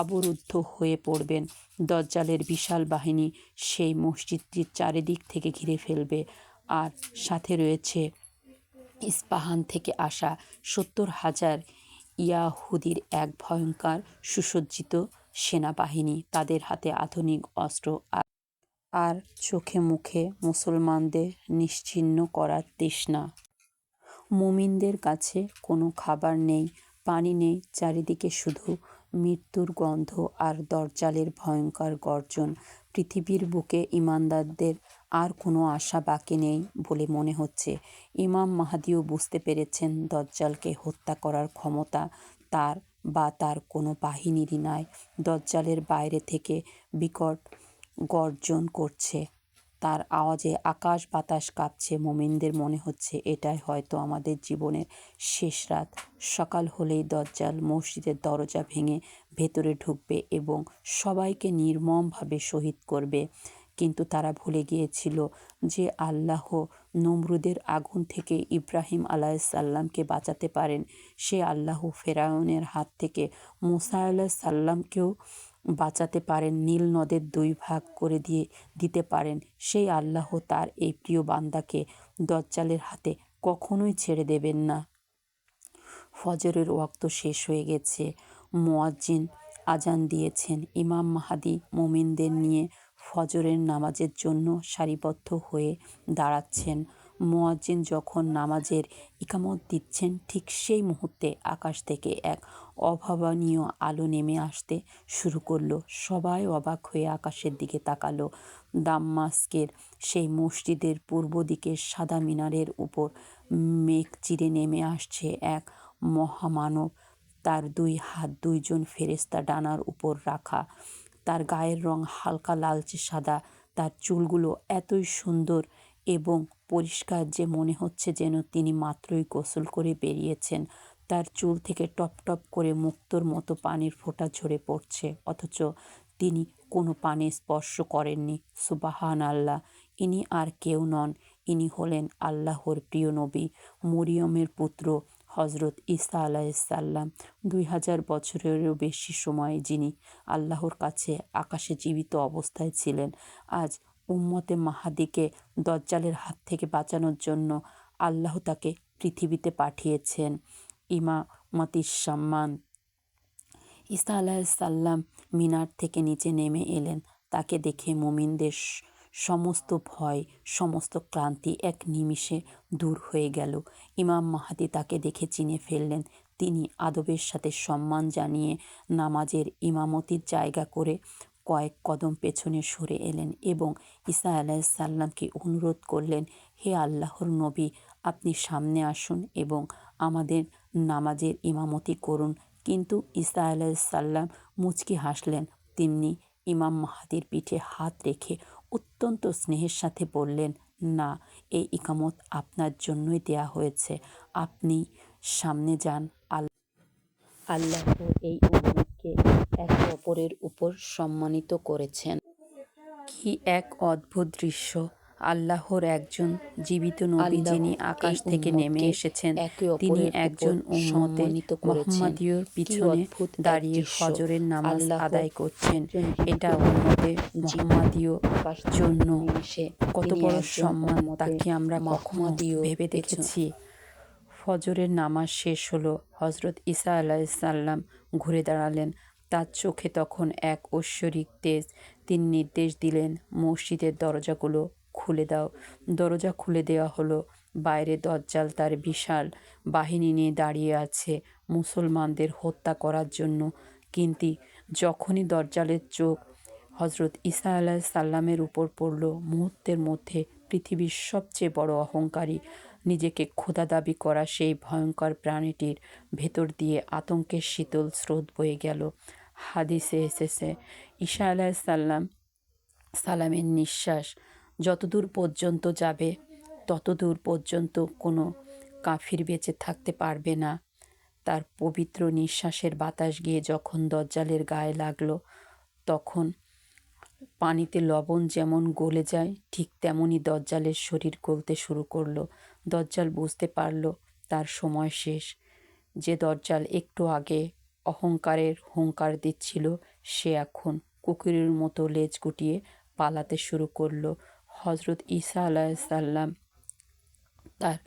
অবরুদ্ধ হয়ে পড়বেন। দজ্জালের বিশাল বাহিনী সেই মসজিদটির চারিদিক থেকে ঘিরে ফেলবে, আর সাথে রয়েছে ইস্পাহান থেকে আসা 70,000 ইয়াহুদির এক ভয়ঙ্কর সুসজ্জিত সেনাবাহিনী। তাদের হাতে আধুনিক অস্ত্র আর চোখে মুখে মুসলমানদের নিশ্চিহ্ন করার তৃষ্ণা। মুমিনদের কাছে কোনো খাবার নেই, পানি নেই, চারিদিকে শুধু মৃত্যুর গন্ধ আর দজ্জালের ভয়ঙ্কর গর্জন। পৃথিবীর বুকে ঈমানদারদের আর কোনো আশা বাকি নেই বলে মনে হচ্ছে। ইমাম মাহাদিও বুঝতে পেরেছেন দজ্জালকে হত্যা করার ক্ষমতা তার বা তার কোনো বাহিনীরই নয়। দজ্জালের বাইরে থেকে বিকট গর্জন করছে, তার আওয়াজে আকাশ বাতাস কাঁপছে। মুমিনদের মনে হচ্ছে এটাই হয়তো আমাদের জীবনের শেষ রাত। সকাল হলেই দজ্জাল মসজিদের দরজা ভেঙে ভেতরে ঢুকবে এবং সবাইকে নির্মমভাবে শহীদ করবে। কিন্তু তারা ভুলে গিয়েছিল যে আল্লাহ নমরুদের আগুন থেকে ইব্রাহিম আলাইসাল্লামকে বাঁচাতে পারেন। সে আল্লাহ ফেরাউনের হাত থেকে মুসা আলাইসাল্লামকেও বাঁচাতে পারেন, নীল নদের 2 ভাগ করে দিতে পারেন। সেই আল্লাহ তার এই প্রিয় বান্দাকে দজ্জালের হাতে কখনোই ছেড়ে দেবেন না। ফজরের ওয়াক্ত শেষ হয়ে গেছে। মুয়াজ্জিন আজান দিয়েছেন। ইমাম মাহাদি মুমিনদের নিয়ে ফজরের নামাজের জন্য সারিবদ্ধ হয়ে দাঁড়াচ্ছেন। মুয়াজ্জিন যখন নামাজের ইকামত দিচ্ছেন ঠিক সেই মুহূর্তে আকাশ থেকে এক অভাবনীয় আলো নেমে আসতে শুরু করলো। সবাই অবাক হয়ে আকাশের দিকে তাকালো। দাম্মাস্কের সেই মসজিদের পূর্ব দিকের সাদা মিনারের উপর মেঘ চিরে নেমে আসছে এক মহামানব। তার দুই হাত দুইজন ফেরেশতা ডানার উপর রাখা। তার গায়ের রং হালকা লালচে সাদা। তার চুলগুলো এতই সুন্দর এবং পরিষ্কার যে মনে হচ্ছে যেন তিনি মাত্রই গোসল করে বেরিয়েছেন। তার চুল থেকে টপ টপ করে মুক্তোর মতো পানির ফোঁটা ঝরে পড়ছে, অথচ তিনি কোনো পানি স্পর্শ করেননি। সুবহানাল্লাহ! ইনি আর কেউ নন, ইনি হলেন আল্লাহর প্রিয় নবী, মরিয়মের পুত্র হজরত ঈসা আলাইহিসসালাম। 2000 বছরেরও বেশি সময় যিনি আল্লাহর কাছে আকাশে জীবিত অবস্থায় ছিলেন, আজ উম্মতে মাহদীকে দজ্জালের হাত থেকে বাঁচানোর জন্য আল্লাহ তাকে পৃথিবীতে পাঠিয়েছেন। ইমামতির সম্মান। ঈসা আলাইহিসসালাম মিনার থেকে নিচে নেমে এলেন। তাকে দেখে মুমিনদের সমস্ত ভয়, সমস্ত ক্লান্তি এক নিমিষে দূর হয়ে গেল। ইমাম মাহদী তাকে দেখে চিনে ফেললেন। তিনি আদবের সাথে সম্মান জানিয়ে নামাজের ইমামতির জায়গা করে কয়েক কদম পেছনে সরে এলেন এবং ঈসা আলাইহিসসালামকে অনুরোধ করলেন, হে আল্লাহর নবী, আপনি সামনে আসুন এবং আমাদের নামাজের ইমামতি করুন। কিন্তু ঈসা আলাইহিসসালাম মুচকি হাসলেন। তেমনি ইমাম মাহদীর পিঠে হাত রেখে অত্যন্ত স্নেহের সাথে বললেন, না, এই ইকামত আপনার জন্যই দেয়া হয়েছে। আপনি সামনে যান। আল্লাহ এই উম্মতকে একে অপরের উপর সম্মানিত করেছেন। কি এক অদ্ভুত দৃশ্য! আল্লাহর একজন জীবিত নবী যিনি আকাশ থেকে নেমে এসেছেন, তিনি একজন উম্মতে মুহাম্মাদীয়র পিছনে দাঁড়িয়ে ফজরের নামাজ আদায় করছেন। এটা উম্মতে মুহাম্মাদীয়র জন্য কত বড় সম্মান, তা কি আমরা কখনো ভেবে দেখেছি? ফজরের নামাজ শেষ হলো। হজরত ঈসা আলাইহিসসালাম ঘুরে দাঁড়ালেন। তার চোখে তখন এক ঐশ্বরিক তেজ। তিনি নির্দেশ দিলেন, মসজিদের দরজাগুলো খুলে দাও। দরজা খুলে দেওয়া হলো। বাইরে দজ্জাল তার বিশাল বাহিনী নিয়ে দাঁড়িয়ে আছে মুসলমানদের হত্যা করার জন্য। কিন্তু যখনই দজ্জালের চোখ হজরত ঈসা আলাইহিসসালামের উপর পড়ল, মুহূর্তের মধ্যে পৃথিবীর সবচেয়ে বড় অহংকারী, নিজেকে খোদা দাবি করা সেই ভয়ঙ্কর প্রাণীটির ভেতর দিয়ে আতঙ্কের শীতল স্রোত বয়ে গেল। হাদিসে এসেছে, ঈসা আলাইহিসসালামের নিঃশ্বাস যতদূর পর্যন্ত যাবে ততদূর পর্যন্ত কোনো কাফির বেঁচে থাকতে পারবে না। তার পবিত্র নিঃশ্বাসের বাতাস গিয়ে যখন দজ্জালের গায়ে লাগলো, তখন পানিতে লবণ যেমন গলে যায় ঠিক তেমনই দজ্জালের শরীর গলতে শুরু করলো। দজ্জাল বুঝতে পারল তার সময় শেষ। যে দজ্জাল একটু আগে অহংকারের হুঙ্কার দিচ্ছিল, সে এখন কুকুরের মতো লেজ গুটিয়ে পালাতে শুরু করলো। হজরত ঈসা আলাইহিসসালাম তার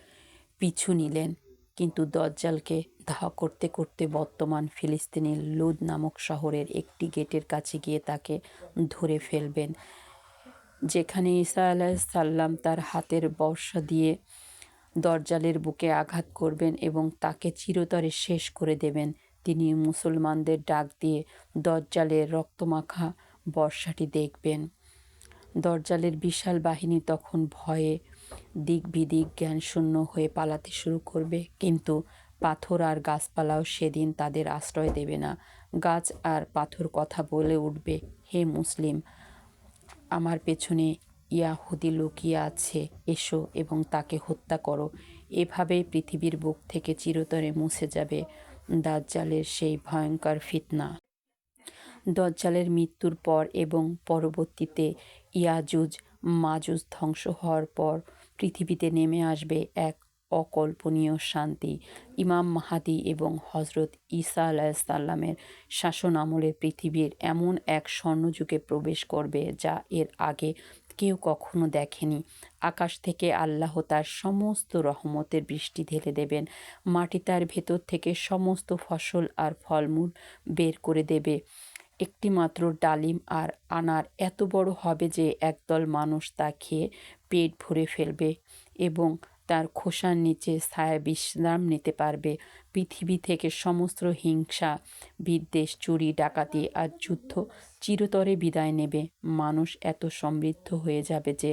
পিছু নিলেন, কিন্তু দজ্জালকে ধাওয়া করতে করতে বর্তমান ফিলিস্তিনের লুদ নামক শহরের একটি গেটের কাছে গিয়ে তাকে ধরে ফেলবেন, যেখানে ঈসা আলাইহিসসালাম তার হাতের বর্শা দিয়ে দজ্জালের বুকে আঘাত করবেন এবং তাকে চিরতরে শেষ করে দেবেন। তিনি মুসলমানদের ডাক দিয়ে দজ্জালের রক্তমাখা বর্শাটি দেখবেন। দজ্জালের বিশাল বাহিনী তখন ভয়ে দিক বিদিক জ্ঞানশূন্য হয়ে পালাতে শুরু করবে, কিন্তু পাথর আর গাছপালাও সেদিন তাদের আশ্রয় দেবে না। গাছ আর পাথর কথা বলে উঠবে, হে মুসলিম, আমার পেছনে ইয়াহুদি লুকিয়ে আছে, এসো এবং তাকে হত্যা করো। এভাবেই পৃথিবীর বুক থেকে চিরতরে মুছে যাবে দাজ্জালের সেই ভয়ঙ্কর ফিতনা। দজ্জালের মৃত্যুর পর এবং পরবর্তীতে ইয়াজুজ মাজুজ ধ্বংস হওয়ার পর পৃথিবীতে নেমে আসবে এক অকল্পনীয় শান্তি। ইমাম মাহদী এবং হজরত ঈসা আলাইহিসসালামের শাসন আমলে পৃথিবীর এমন এক স্বর্ণযুগে প্রবেশ করবে যা এর আগে কেউ কখনো দেখেনি। আকাশ থেকে আল্লাহ তার সমস্ত রহমতের বৃষ্টি ঢেলে দেবেন। মাটি তার ভেতর থেকে সমস্ত ফসল আর ফলমূল বের করে দেবে। একটি মাত্র ডালিম আর আনার এত বড় হবে যে একদল মানুষ তা খেয়ে পেট ভরে ফেলবে। এবং তার খোসার নিচে ছায়া বিশ্রাম নিতে পারবে। পৃথিবী থেকে সমস্ত হিংসা, বিদ্বেষ, চুরি, ডাকাতি আর যুদ্ধ চিরতরে বিদায় নেবে। মানুষ এত সমৃদ্ধ হয়ে যাবে যে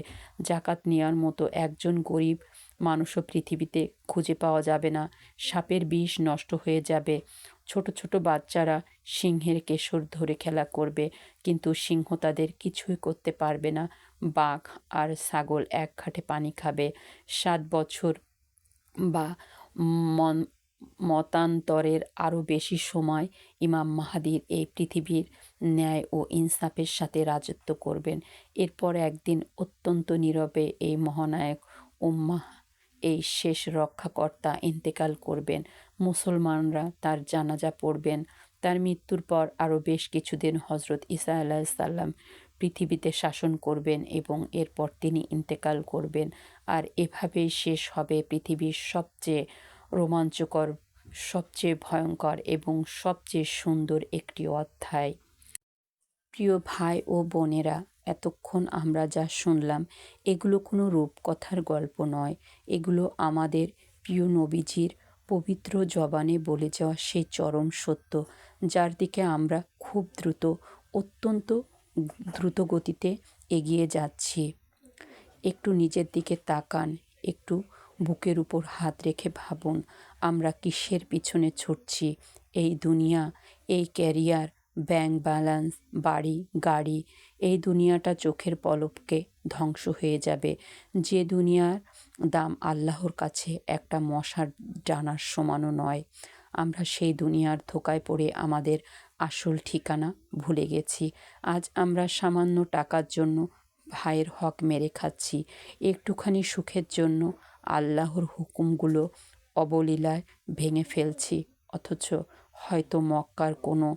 জাকাত নেওয়ার মতো একজন গরিব মানুষও পৃথিবীতে খুঁজে পাওয়া যাবে না। সাপের বিষ নষ্ট হয়ে যাবে। ছোট ছোট বাচ্চারা সিংহের কেশর ধরে খেলা করবে, কিন্তু সিংহ তাদের কিছুই করতে পারবে না। বাঘ আর ছাগল এক ঘাটে পানি খাবে। 7 বছর বা মতান্তরের আরও বেশি সময় ইমাম মাহাদির এই পৃথিবীর ন্যায় ও ইনসাফের সাথে রাজত্ব করবেন। এরপর একদিন অত্যন্ত নীরবে এই মহানায়ক উম্মাহ, এই শেষ রক্ষাকর্তা ইন্তেকাল করবেন। মুসলমানরা তার জানাজা পড়বেন। তার মৃত্যুর পর আরও বেশ কিছুদিন হজরত ঈসা আলাইসাল্লাম পৃথিবীতে শাসন করবেন এবং এরপর তিনি ইন্তেকাল করবেন। আর এভাবেই শেষ হবে পৃথিবীর সবচেয়ে রোমাঞ্চকর, সবচেয়ে ভয়ঙ্কর এবং সবচেয়ে সুন্দর একটি অধ্যায়। প্রিয় ভাই ও বোনেরা, এতক্ষণ আমরা যা শুনলাম এগুলো কোনো রূপকথার গল্প নয়। এগুলো আমাদের প্রিয় নবীজির পবিত্র জবানে বলে যাওয়া সেই চরম সত্য, যার দিকে আমরা খুব অত্যন্ত দ্রুত গতিতে এগিয়ে যাচ্ছি। একটু নিজের দিকে তাকান, একটু বুকের উপর হাত রেখে ভাবুন, আমরা কিসের পিছনে ছুটছি? এই দুনিয়া, এই ক্যারিয়ার, ব্যাংক ব্যালেন্স, বাড়ি, গাড়ি, এই দুনিয়াটা চোখের পলকে ধ্বংস হয়ে যাবে। যে দুনিয়ার দাম আল্লাহর কাছে একটা মশার ডানার সমানও নয়। আমরা সেই দুনিয়ার ধোঁকায় পড়ে আমাদের আসল ঠিকানা ভুলে গেছি। আজ আমরা সামান্য টাকার জন্য ভাইয়ের হক মেরে খাচ্ছি। একটুখানি সুখের জন্য আল্লাহর হুকুমগুলো অবলীলায় ভেঙে ফেলছি। অথচ হয়তো মক্কার কোনো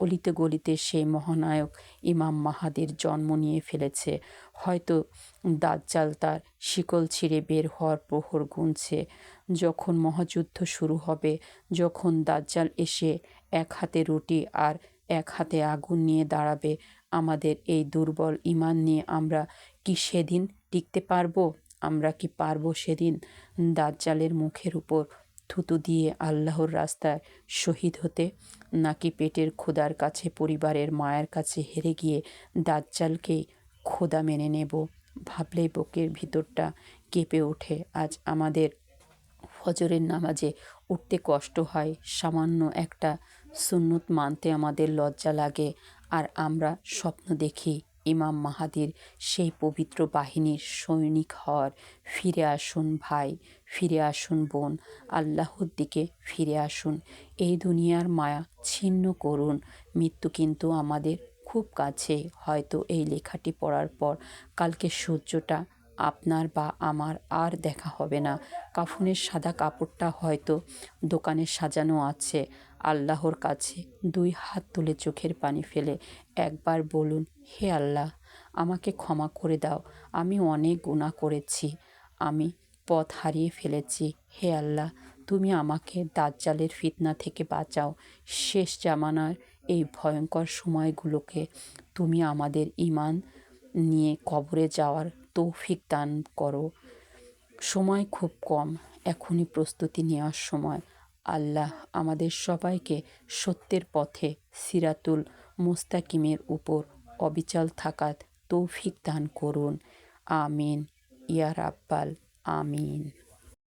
অলিতে গলিতে সেই মহানায়ক ইমাম মাহাদির জন্ম নিয়ে ফেলেছে। হয়তো দাজ্জাল তার শিকল ছিঁড়ে বের হওয়ার প্রহর গুনছে। যখন মহাযুদ্ধ শুরু হবে, যখন দাজ্জাল এসে এক হাতে রুটি আর এক হাতে আগুন নিয়ে দাঁড়াবে, আমাদের এই দুর্বল ঈমান নিয়ে আমরা কি সেদিন টিকতে পারবো? আমরা কি পারবো সেদিন দাজ্জালের মুখের উপর থুতু দিয়ে আল্লাহর রাস্তায় শহীদ হতে? নাকি পেটের ক্ষুধার কাছে, পরিবারের মায়ের কাছে হেরে গিয়ে দাজ্জালকেই খোদা মেনে নেব? ভাবলেই বুকের ভিতরটা কেঁপে ওঠে। আজ আমাদের ফজরের নামাজে উঠতে কষ্ট হয়, সামান্য একটা সুন্নত মানতে আমাদের লজ্জা লাগে, আর আমরা স্বপ্ন দেখি ইমাম মাহাদির সেই পবিত্র বাহিনীর সৈনিক হওয়ার। ফিরে আসুন ভাই, ফিরে আসুন বোন, আল্লাহর দিকে ফিরে আসুন। এই দুনিয়ার মায়া ছিন্ন করুন। মৃত্যু কিন্তু আমাদের খুব কাছে। হয়তো এই লেখাটি পড়ার পর কালকে সূর্যটা আপনার বা আমার আর দেখা হবে না। কাফনের সাদা কাপড়টা হয়তো দোকানে সাজানো আছে। আল্লাহর কাছে 2 হাত তুলে চোখের পানি ফেলে একবার বলুন, হে আল্লাহ, আমাকে ক্ষমা করে দাও। আমি অনেক গুনাহ করেছি, আমি পথ হারিয়ে ফেলেছি। হে আল্লাহ, তুমি আমাকে দাজ্জালের ফিতনা থেকে বাঁচাও। শেষ জামানার এই ভয়ঙ্কর সময়গুলোকে তুমি আমাদের ঈমান নিয়ে কবরে যাওয়ার তৌফিক দান করো। সময় খুব কম, এখনই প্রস্তুতি নেওয়ার সময়। আল্লাহ আমাদের সবাইকে সত্যের পথে সিরাতুল মুস্তাকিমের উপর অবিচল থাকার তৌফিক দান করুন। আমিন ইয়া রাব্বাল আমিন।